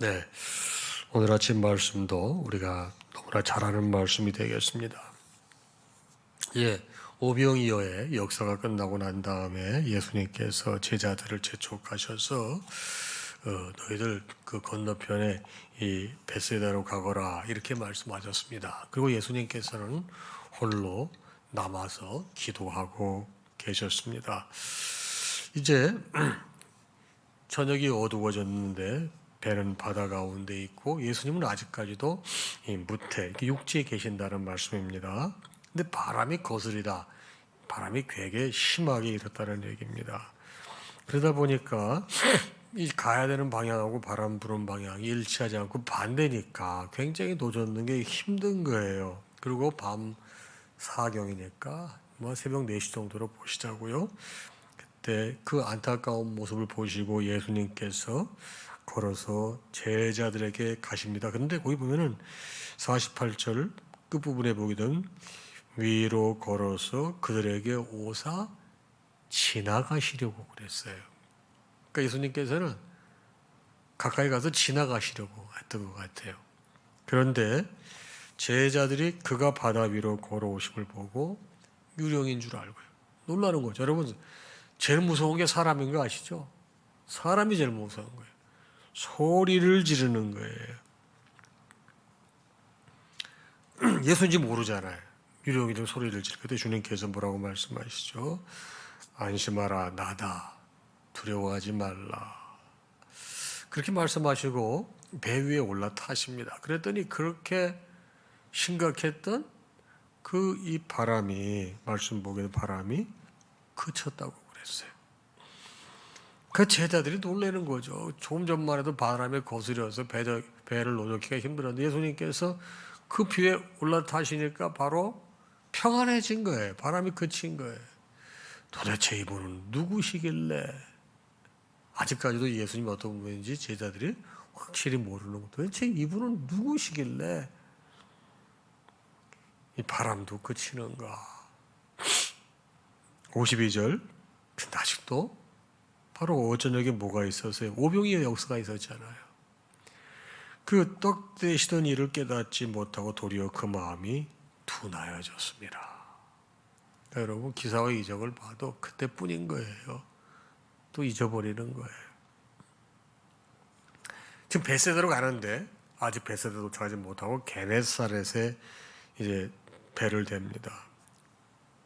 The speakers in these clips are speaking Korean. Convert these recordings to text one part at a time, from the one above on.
네, 오늘 아침 말씀도 우리가 너무나 잘 아는 말씀이 되겠습니다. 오병이어의 역사가 끝나고 난 다음에 예수님께서 제자들을 재촉하셔서 너희들 그 건너편에 이 벳세다로 가거라 이렇게 말씀하셨습니다. 그리고 예수님께서는 홀로 남아서 기도하고 계셨습니다. 이제 저녁이 어두워졌는데 배는 바다 가운데 있고 예수님은 아직까지도 이 무태, 육지에 계신다는 말씀입니다. 근데 바람이 거스리다. 바람이 되게 심하게 일었다는 얘기입니다. 그러다 보니까 이 가야 되는 방향하고 바람 부는 방향이 일치하지 않고 반대니까 굉장히 도젓는 게 힘든 거예요. 그리고 밤 사경이니까 새벽 4시 정도로 보시자고요. 그때 그 안타까운 모습을 보시고 예수님께서 걸어서 제자들에게 가십니다. 그런데 거기 보면은 48절 끝부분에 보게 되면 위로 걸어서 그들에게 오사 지나가시려고 그랬어요. 그러니까 예수님께서는 가까이 가서 지나가시려고 했던 것 같아요. 그런데 제자들이 그가 바다 위로 걸어오심을 보고 유령인 줄 알고요. 놀라는 거죠. 여러분, 제일 무서운 게 사람인 거 아시죠? 사람이 제일 무서운 거예요. 소리를 지르는 거예요. 예수인지 모르잖아요. 유령이든 소리를 지를 때 주님께서 뭐라고 말씀하시죠? 안심하라, 나다. 두려워하지 말라. 그렇게 말씀하시고 배 위에 올라타십니다. 그랬더니 그렇게 심각했던 그 이 바람이, 말씀 보기에 바람이 그쳤다고 그랬어요. 그 제자들이 놀라는 거죠. 조금 전만 해도 바람에 거스려서 배를 노젓기가 힘들었는데 예수님께서 그 뷰에 올라타시니까 바로 평안해진 거예요. 바람이 그친 거예요. 도대체 이분은 누구시길래? 아직까지도 예수님이 어떤 분인지 제자들이 확실히 모르는 것. 도대체 이분은 누구시길래 이 바람도 그치는가? 52절. 근데 아직도 바로 어저녁에 뭐가 있었어요? 오병이어 역사가 있었잖아요. 그 떡 되시던 일을 깨닫지 못하고 도리어 그 마음이 둔하여졌습니다. 그러니까 여러분 기사와 이적을 봐도 그때뿐인 거예요. 또 잊어버리는 거예요. 지금 벳세다로 가는데 아직 벳세다 도착하지 못하고 게네사렛에 이제 배를 댑니다.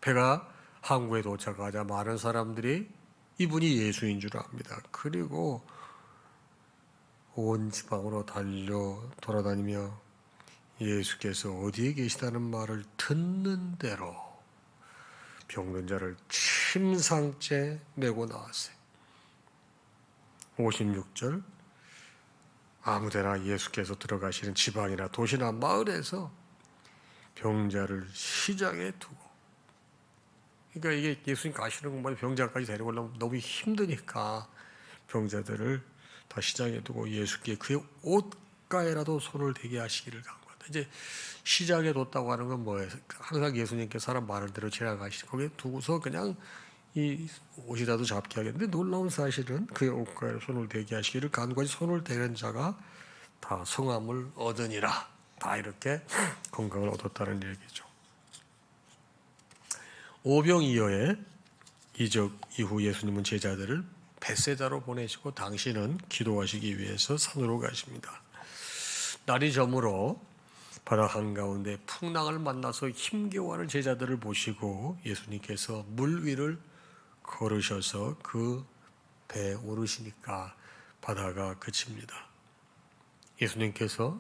배가 항구에 도착하자 많은 사람들이 이분이 예수인 줄 압니다. 그리고 온 지방으로 달려 돌아다니며 예수께서 어디에 계시다는 말을 듣는 대로 병든 자를 침상째 메고 나왔어요. 56절 아무데나 예수께서 들어가시는 지방이나 도시나 마을에서 병자를 시장에 두고, 그러니까 이게 예수님 가시는 곳마다 병자까지 데리고 오려면 너무 힘드니까 병자들을 다 시장에 두고 예수께 그의 옷가에라도 손을 대게 하시기를 간구한다. 이제 시장에 뒀다고 하는 건 뭐예요? 항상 예수님께 사람 많은 대로 지나가시고 거기에 두고서 그냥 이 옷이라도 잡게 하겠는데, 놀라운 사실은 그의 옷가에 손을 대게 하시기를 간구하지 손을 대는 자가 다 성함을 얻으니라. 다 이렇게 건강을 얻었다는 얘기죠. 오병이어의 이적 이후 예수님은 제자들을 벳세다로 보내시고 당신은 기도하시기 위해서 산으로 가십니다. 날이 저물어 바다 한가운데 풍랑을 만나서 힘겨워하는 제자들을 보시고 예수님께서 물 위를 걸으셔서 그 배에 오르시니까 바다가 그칩니다. 예수님께서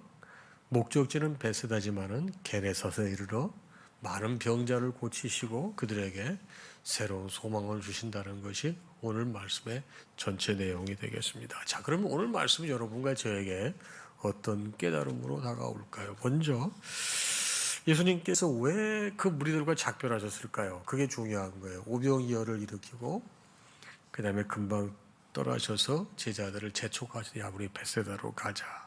목적지는 벳세다지만은 게네사렛에 이르러 많은 병자를 고치시고 그들에게 새로운 소망을 주신다는 것이 오늘 말씀의 전체 내용이 되겠습니다. 자, 그러면 오늘 말씀은 여러분과 저에게 어떤 깨달음으로 다가올까요? 먼저 예수님께서 왜 그 무리들과 작별하셨을까요? 그게 중요한 거예요. 오병이어를 일으키고 그 다음에 금방 떠나셔서 제자들을 재촉하시되 야, 우리 벳세다로 가자.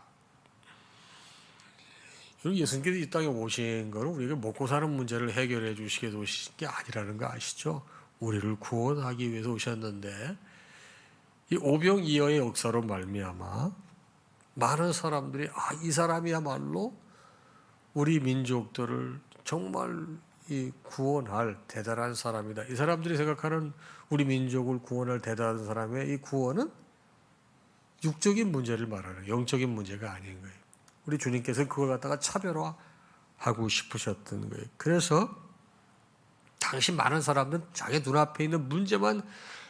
예수님께서 이 땅에 오신 것은 우리에게 먹고 사는 문제를 해결해 주시기 위해서 오신 게 아니라는 거 아시죠? 우리를 구원하기 위해서 오셨는데 이 오병이어의 역사로 말미암아 많은 사람들이 이 사람이야말로 우리 민족들을 정말 구원할 대단한 사람이다. 이 사람들이 생각하는 우리 민족을 구원할 대단한 사람의 이 구원은 육적인 문제를 말하는 영적인 문제가 아닌 거예요. 우리 주님께서 그걸 갖다가 차별화하고 싶으셨던 거예요. 그래서 당시 많은 사람들은 자기 눈앞에 있는 문제만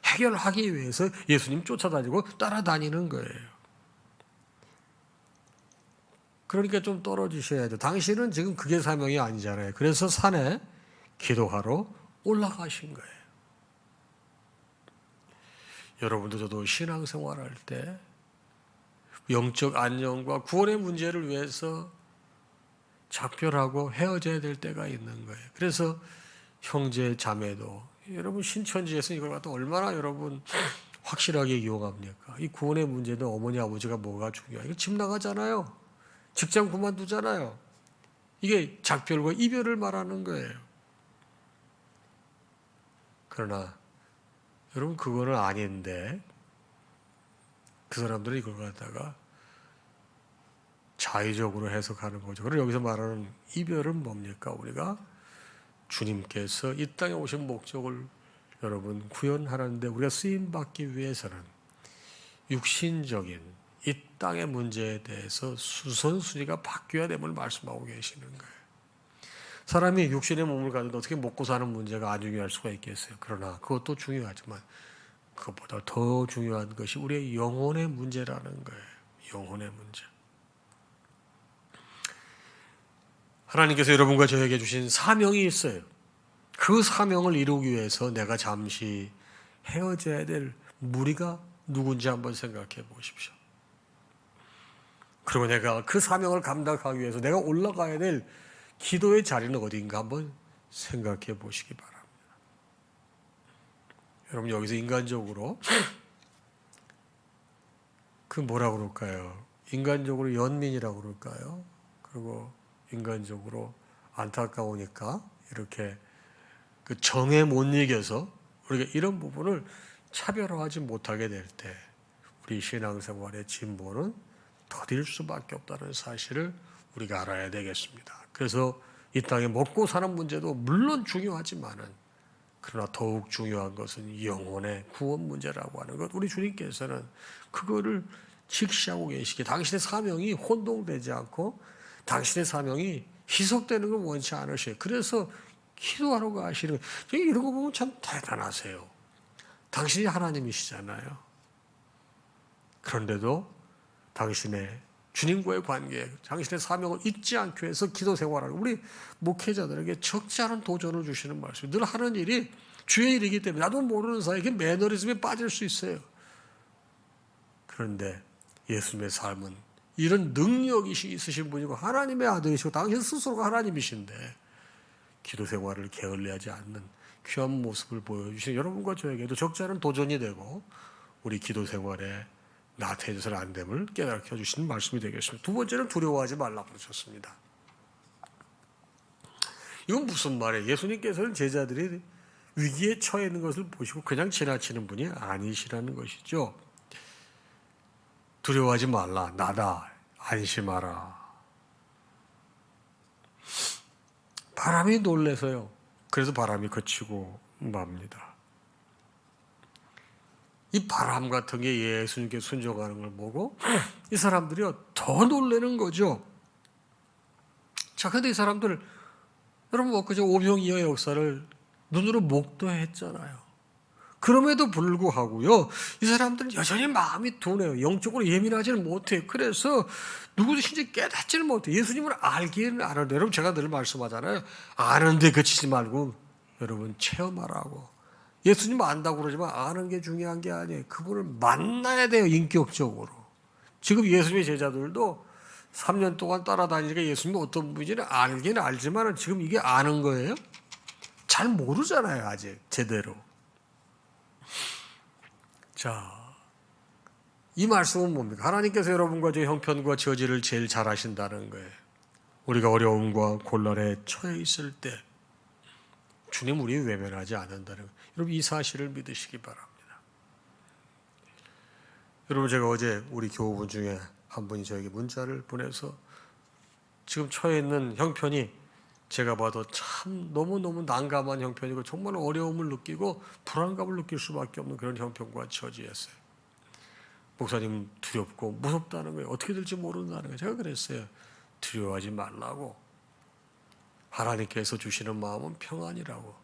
해결하기 위해서 예수님 쫓아다니고 따라다니는 거예요. 그러니까 좀 떨어지셔야 돼요. 당신은 지금 그게 사명이 아니잖아요. 그래서 산에 기도하러 올라가신 거예요. 여러분도 저도 신앙생활할 때 영적 안녕과 구원의 문제를 위해서 작별하고 헤어져야 될 때가 있는 거예요. 그래서 형제 자매도 여러분 신천지에서 이걸 갖다 얼마나 여러분 확실하게 이용합니까? 이 구원의 문제는 어머니 아버지가 뭐가 중요해요? 이거 집 나가잖아요. 직장 그만두잖아요. 이게 작별과 이별을 말하는 거예요. 그러나 여러분 그거는 아닌데 그 사람들은 이걸 갖다가 자의적으로 해석하는 거죠. 그리고 여기서 말하는 이별은 뭡니까? 우리가 주님께서 이 땅에 오신 목적을 여러분 구현하는데 우리가 쓰임받기 위해서는 육신적인 이 땅의 문제에 대해서 수선순위가 바뀌어야 됨을 말씀하고 계시는 거예요. 사람이 육신의 몸을 가지고 어떻게 먹고 사는 문제가 안 중요할 수가 있겠어요. 그러나 그것도 중요하지만 그것보다 더 중요한 것이 우리의 영혼의 문제라는 거예요. 영혼의 문제. 하나님께서 여러분과 저에게 주신 사명이 있어요. 그 사명을 이루기 위해서 내가 잠시 헤어져야 될 무리가 누군지 한번 생각해 보십시오. 그리고 내가 그 사명을 감당하기 위해서 내가 올라가야 될 기도의 자리는 어딘가 한번 생각해 보시기 바랍니다. 여러분 여기서 인간적으로 그 뭐라 그럴까요? 인간적으로 연민이라고 그럴까요? 그리고 인간적으로 안타까우니까 이렇게 그 정에 못 이겨서 우리가 이런 부분을 차별화하지 못하게 될 때 우리 신앙생활의 진보는 더딜 수밖에 없다는 사실을 우리가 알아야 되겠습니다. 그래서 이 땅에 먹고 사는 문제도 물론 중요하지만은 그러나 더욱 중요한 것은 영혼의 구원 문제라고 하는 것. 우리 주님께서는 그거를 직시하고 계시기에 당신의 사명이 혼동되지 않고 당신의 사명이 희석되는 걸 원치 않으셔요. 그래서 기도하러 가시는 거예요. 이런 거 보면 참 대단하세요. 당신이 하나님이시잖아요. 그런데도 당신의 주님과의 관계, 당신의 사명을 잊지 않기 위해서 기도 생활하는 우리 목회자들에게 적지 않은 도전을 주시는 말씀. 늘 하는 일이 주의 일이기 때문에 나도 모르는 사이에 매너리즘에 빠질 수 있어요. 그런데 예수님의 삶은 이런 능력이 있으신 분이고 하나님의 아들이시고 당신 스스로가 하나님이신데 기도 생활을 게을리하지 않는 귀한 모습을 보여주신 여러분과 저에게도 적지 않은 도전이 되고 우리 기도 생활에 나태해져서는 안 됨을 깨닫게 해주시는 말씀이 되겠습니다. 두 번째는 두려워하지 말라고 그러셨습니다. 이건 무슨 말이에요? 예수님께서는 제자들이 위기에 처해 있는 것을 보시고 그냥 지나치는 분이 아니시라는 것이죠. 두려워하지 말라. 나다. 안심하라. 바람이 놀래서요. 그래서 바람이 그치고 맙니다. 이 바람 같은 게 예수님께 순종하는 걸 보고 이 사람들이 더 놀라는 거죠. 자, 근데 이 사람들 여러분 그저 오병이어의 역사를 눈으로 목도했잖아요. 그럼에도 불구하고요, 이 사람들은 여전히 마음이 둔해요. 영적으로 예민하지는 못해요. 그래서 누구든지 깨닫지는 못해요. 예수님을 알기는 아는데, 여러분 제가 늘 말씀하잖아요. 아는데 그치지 말고 여러분 체험하라고. 예수님 안다고 그러지만 아는 게 중요한 게 아니에요. 그분을 만나야 돼요. 인격적으로. 지금 예수님의 제자들도 3년 동안 따라다니니까 예수님이 어떤 분인지는 알기는 알지만 지금 이게 아는 거예요? 잘 모르잖아요. 아직 제대로. 자, 이 말씀은 뭡니까? 하나님께서 여러분과 저 형편과 저지를 제일 잘 아신다는 거예요. 우리가 어려움과 곤란에 처해 있을 때 주님 우리 외면하지 않는다는 거예요. 여러분 이 사실을 믿으시기 바랍니다. 여러분 제가 어제 우리 교우분 중에 한 분이 저에게 문자를 보내서 지금 처해 있는 형편이 제가 봐도 참 너무너무 난감한 형편이고 정말 어려움을 느끼고 불안감을 느낄 수밖에 없는 그런 형편과 처지였어요. 목사님 두렵고 무섭다는 거예요. 어떻게 될지 모른다는 거예요. 제가 그랬어요. 두려워하지 말라고. 하나님께서 주시는 마음은 평안이라고.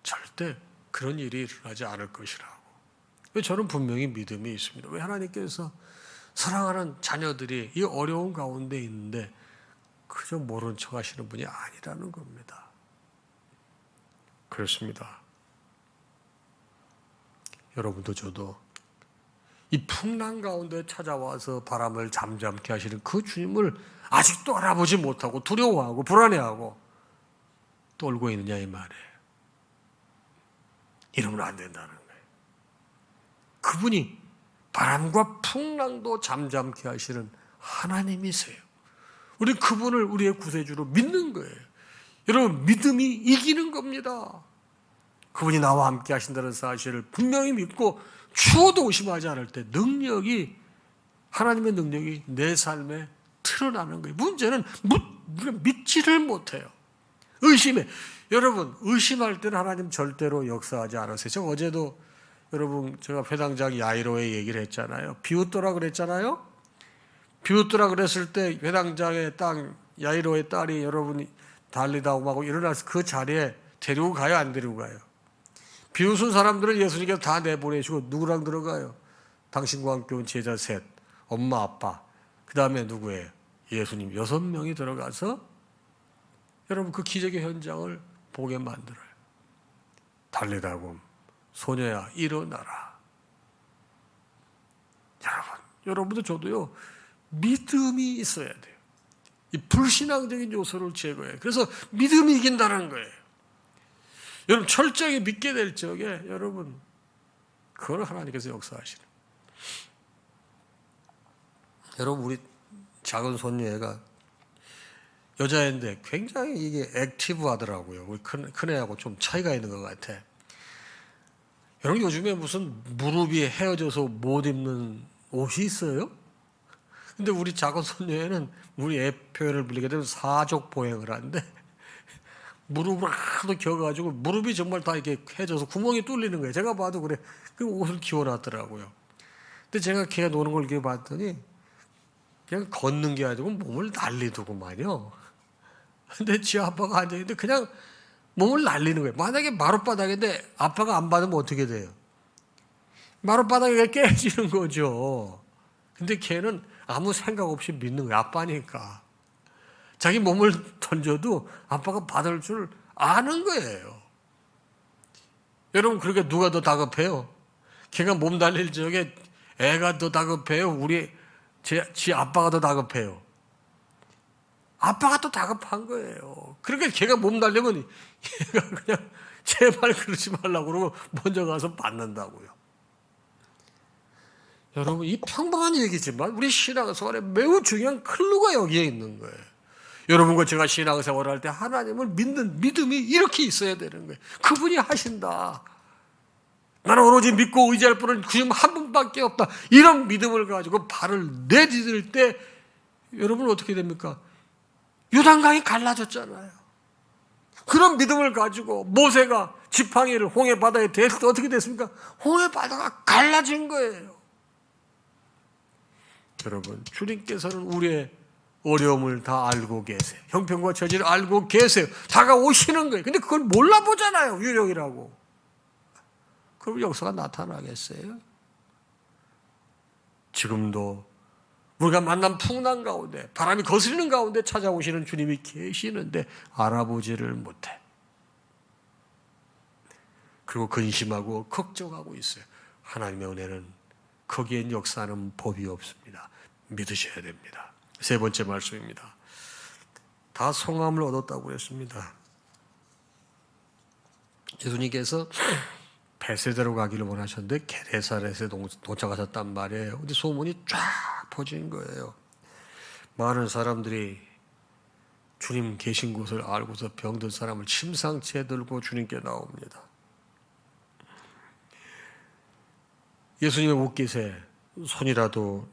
절대 그런 일이 일어나지 않을 것이라고. 저는 분명히 믿음이 있습니다. 왜 하나님께서 사랑하는 자녀들이 이 어려운 가운데 있는데 그저 모른 척 하시는 분이 아니라는 겁니다. 그렇습니다. 여러분도 저도 이 풍랑 가운데 찾아와서 바람을 잠잠케 하시는 그 주님을 아직도 알아보지 못하고 두려워하고 불안해하고 떨고 있느냐 이 말이에요. 이러면 안 된다는 거예요. 그분이 바람과 풍랑도 잠잠케 하시는 하나님이세요. 우리 그분을 우리의 구세주로 믿는 거예요. 여러분, 믿음이 이기는 겁니다. 그분이 나와 함께 하신다는 사실을 분명히 믿고 추워도 의심하지 않을 때 하나님의 능력이 내 삶에 드러나는 거예요. 문제는 우리가 믿지를 못해요. 의심해. 여러분, 의심할 때는 하나님 절대로 역사하지 않으세요. 제가 어제도 여러분, 제가 회당장 야이로의 얘기를 했잖아요. 비웃더라 그랬잖아요. 비웃더라 그랬을 때 회당장의 딸, 야이로의 딸이 여러분이 달리다 오고 일어나서 그 자리에 데리고 가요, 안 데리고 가요? 비웃은 사람들을 예수님께서 다 내보내시고 누구랑 들어가요? 당신과 함께 온 제자 셋, 엄마, 아빠, 그 다음에 누구예요? 예수님 6명이 들어가서 여러분 그 기적의 현장을 보게 만들어요. 달리다 봄, 소녀야 일어나라. 여러분도 저도요, 믿음이 있어야 돼요. 이 불신앙적인 요소를 제거해요. 그래서 믿음이 이긴다는 거예요. 여러분 철저하게 믿게 될 적에 여러분 그걸 하나님께서 역사하시는. 여러분 우리 작은 손녀애가 여자애인데 굉장히 이게 액티브하더라고요. 우리 큰애하고 좀 차이가 있는 것 같아. 여러분 요즘에 무슨 무릎이 헤어져서 못 입는 옷이 있어요? 근데 우리 작은 손녀애는 우리 애 표현을 빌리게 되면 사족 보행을 하는데 무릎을 하도 겨가지고 무릎이 정말 다 이렇게 해져서 구멍이 뚫리는 거예요. 제가 봐도 그래. 그 옷을 기워놨더라고요. 근데 제가 걔가 노는 걸 이렇게 봤더니 그냥 걷는 게 아니고 몸을 날리더고 말이요. 근데 지 아빠가 앉아있는데 그냥 몸을 날리는 거예요. 만약에 마룻바닥인데 아빠가 안 받으면 어떻게 돼요? 마룻바닥이 깨지는 거죠. 근데 걔는 아무 생각 없이 믿는 거예요. 아빠니까. 자기 몸을 던져도 아빠가 받을 줄 아는 거예요. 여러분, 그러니까 누가 더 다급해요? 걔가 몸 달릴 적에 애가 더 다급해요? 지 아빠가 더 다급해요? 아빠가 더 다급한 거예요. 그러니까 걔가 몸 달리면 얘가 그냥 제발 그러지 말라고 그러고 먼저 가서 받는다고요. 여러분, 이 평범한 얘기지만 우리 신앙생활에 매우 중요한 클루가 여기에 있는 거예요. 여러분과 제가 신앙생활을 할 때 하나님을 믿는 믿음이 이렇게 있어야 되는 거예요. 그분이 하신다. 나는 오로지 믿고 의지할 분은 주님 한 분밖에 없다. 이런 믿음을 가지고 발을 내디딜 때 여러분 어떻게 됩니까? 요단강이 갈라졌잖아요. 그런 믿음을 가지고 모세가 지팡이를 홍해 바다에 댔을 때 어떻게 됐습니까? 홍해 바다가 갈라진 거예요. 여러분, 주님께서는 우리의 어려움을 다 알고 계세요. 형편과 처지를 알고 계세요. 다가오시는 거예요. 근데 그걸 몰라보잖아요. 유령이라고. 그럼 역사가 나타나겠어요? 지금도 우리가 만난 풍랑 가운데 바람이 거스르는 가운데 찾아오시는 주님이 계시는데 알아보지를 못해. 그리고 근심하고 걱정하고 있어요. 하나님의 은혜는 거기엔 역사하는 법이 없습니다. 믿으셔야 됩니다. 세 번째 말씀입니다. 다 성함을 얻었다고 했습니다. 예수님께서 베세다로 가기를 원하셨는데 게네사렛에 도착하셨단 말이에요. 근데 소문이 쫙 퍼진 거예요. 많은 사람들이 주님 계신 곳을 알고서 병든 사람을 침상치에 들고 주님께 나옵니다. 예수님의 옷깃에 손이라도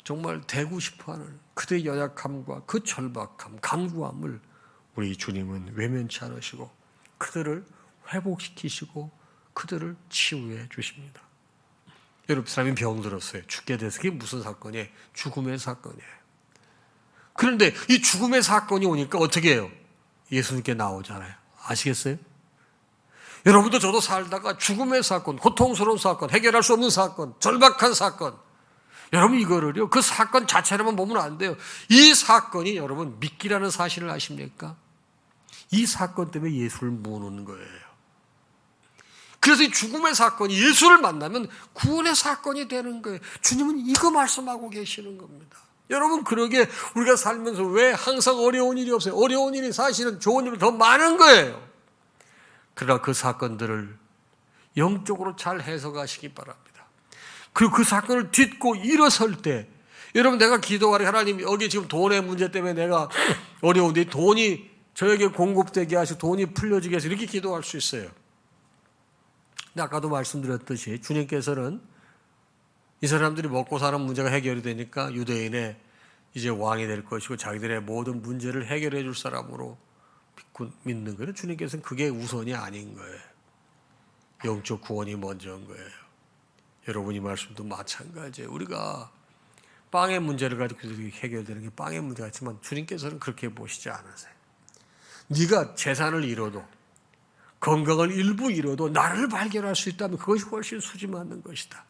정말 되고 싶어하는 그들의 연약함과 그 절박함, 간구함을 우리 주님은 외면치 않으시고 그들을 회복시키시고 그들을 치유해 주십니다. 여러분, 사람이 병들었어요. 죽게 돼서. 그게 무슨 사건이에요? 죽음의 사건이에요. 그런데 이 죽음의 사건이 오니까 어떻게 해요? 예수님께 나오잖아요. 아시겠어요? 여러분도 저도 살다가 죽음의 사건, 고통스러운 사건, 해결할 수 없는 사건, 절박한 사건, 여러분 이거를요, 그 사건 자체로만 보면 안 돼요. 이 사건이 여러분 미끼라는 사실을 아십니까? 이 사건 때문에 예수를 모으는 거예요. 그래서 이 죽음의 사건이 예수를 만나면 구원의 사건이 되는 거예요. 주님은 이거 말씀하고 계시는 겁니다. 여러분, 그러게 우리가 살면서 왜 항상 어려운 일이 없어요? 어려운 일이 사실은 좋은 일이 더 많은 거예요. 그러나 그 사건들을 영적으로 잘 해석하시기 바랍니다. 그리고 그 사건을 딛고 일어설 때, 여러분, 내가 기도하래, 하나님 여기 지금 돈의 문제 때문에 내가 어려운데 돈이 저에게 공급되게 하시고 돈이 풀려지게 해서 이렇게 기도할 수 있어요. 근데 아까도 말씀드렸듯이 주님께서는 이 사람들이 먹고 사는 문제가 해결이 되니까 유대인의 이제 왕이 될 것이고 자기들의 모든 문제를 해결해 줄 사람으로 믿는 거예요. 주님께서는 그게 우선이 아닌 거예요. 영적 구원이 먼저인 거예요. 여러분, 이 말씀도 마찬가지예요. 우리가 빵의 문제를 가지고 해결되는 게 빵의 문제가 있지만 주님께서는 그렇게 보시지 않으세요. 네가 재산을 잃어도 건강을 일부 잃어도 나를 발견할 수 있다면 그것이 훨씬 수지맞는 것이다.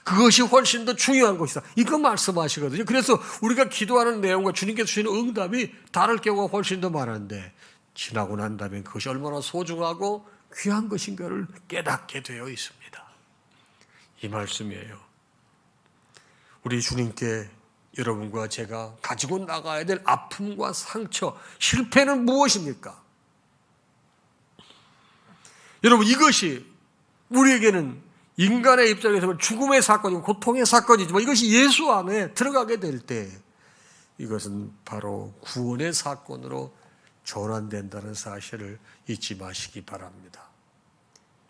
그것이 훨씬 더 중요한 것이다. 이거 말씀하시거든요. 그래서 우리가 기도하는 내용과 주님께서 주시는 응답이 다를 경우가 훨씬 더 많은데 지나고 난 다음에 그것이 얼마나 소중하고 귀한 것인가를 깨닫게 되어 있습니다. 이 말씀이에요. 우리 주님께 여러분과 제가 가지고 나가야 될 아픔과 상처, 실패는 무엇입니까? 여러분, 이것이 우리에게는 인간의 입장에서 죽음의 사건이고 고통의 사건이지만 이것이 예수 안에 들어가게 될 때 이것은 바로 구원의 사건으로 전환된다는 사실을 잊지 마시기 바랍니다.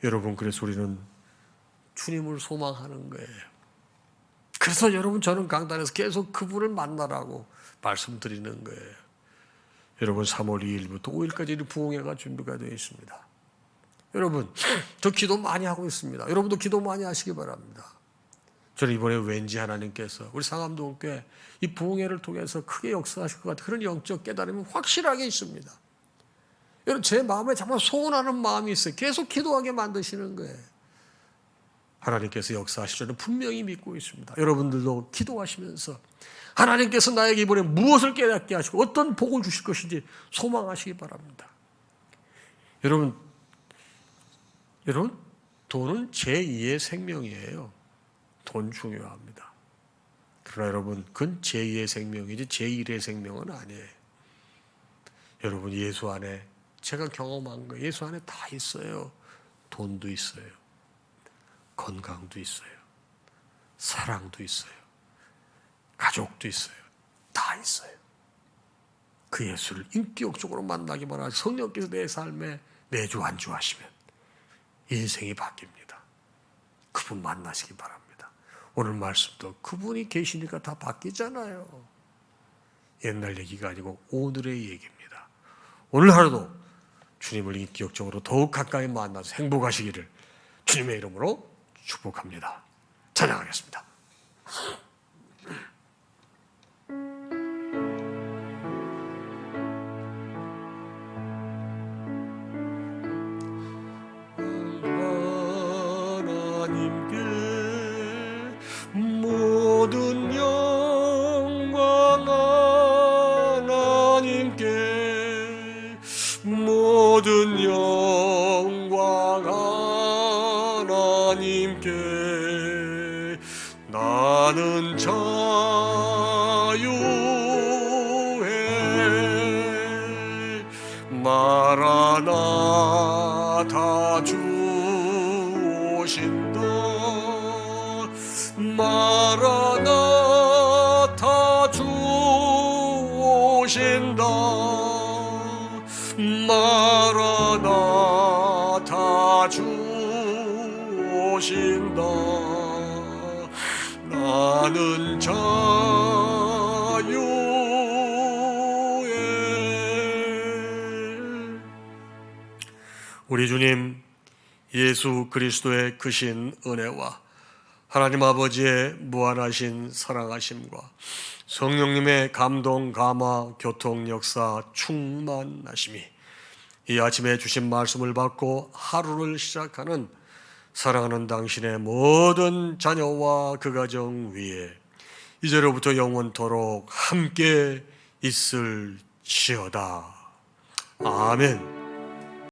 여러분, 그래서 우리는 주님을 소망하는 거예요. 그래서 여러분, 저는 강단에서 계속 그분을 만나라고 말씀드리는 거예요. 여러분, 3월 2일부터 5일까지 부흥회가 준비가 되어 있습니다. 여러분, 저 기도 많이 하고 있습니다. 여러분도 기도 많이 하시기 바랍니다. 저는 이번에 왠지 하나님께서 우리 상암동교회 이 부흥회를 통해서 크게 역사하실 것 같은 그런 영적 깨달음이 확실하게 있습니다. 여러분, 제 마음에 정말 소원하는 마음이 있어요. 계속 기도하게 만드시는 거예요. 하나님께서 역사하실 줄은 분명히 믿고 있습니다. 여러분들도 기도하시면서 하나님께서 나에게 이번에 무엇을 깨닫게 하시고 어떤 복을 주실 것인지 소망하시기 바랍니다. 여러분, 돈은 제2의 생명이에요. 돈 중요합니다. 그러나 여러분, 그건 제2의 생명이지 제1의 생명은 아니에요. 여러분, 예수 안에 제가 경험한 거 예수 안에 다 있어요. 돈도 있어요. 건강도 있어요. 사랑도 있어요. 가족도 있어요. 다 있어요. 그 예수를 인격적으로 만나기만 하지 성령께서 내 삶에 내주 안주하시면 인생이 바뀝니다. 그분 만나시기 바랍니다. 오늘 말씀도 그분이 계시니까 다 바뀌잖아요. 옛날 얘기가 아니고 오늘의 얘기입니다. 오늘 하루도 주님을 인격적으로 더욱 가까이 만나서 행복하시기를 주님의 이름으로 축복합니다. 찬양하겠습니다. 모든 영광 하나님께 모든 영광 하나님께 나는 자유해 마라나타 주 오신다 마라나타 주 오신다 마라나타 주 오신다 나는 우리 주님 예수 그리스도의 크신 은혜와 하나님 아버지의 무한하신 사랑하심과 성령님의 감동, 감화, 교통, 역사, 충만하심이 이 아침에 주신 말씀을 받고 하루를 시작하는 사랑하는 당신의 모든 자녀와 그 가정 위에 이제로부터 영원토록 함께 있을지어다. 아멘.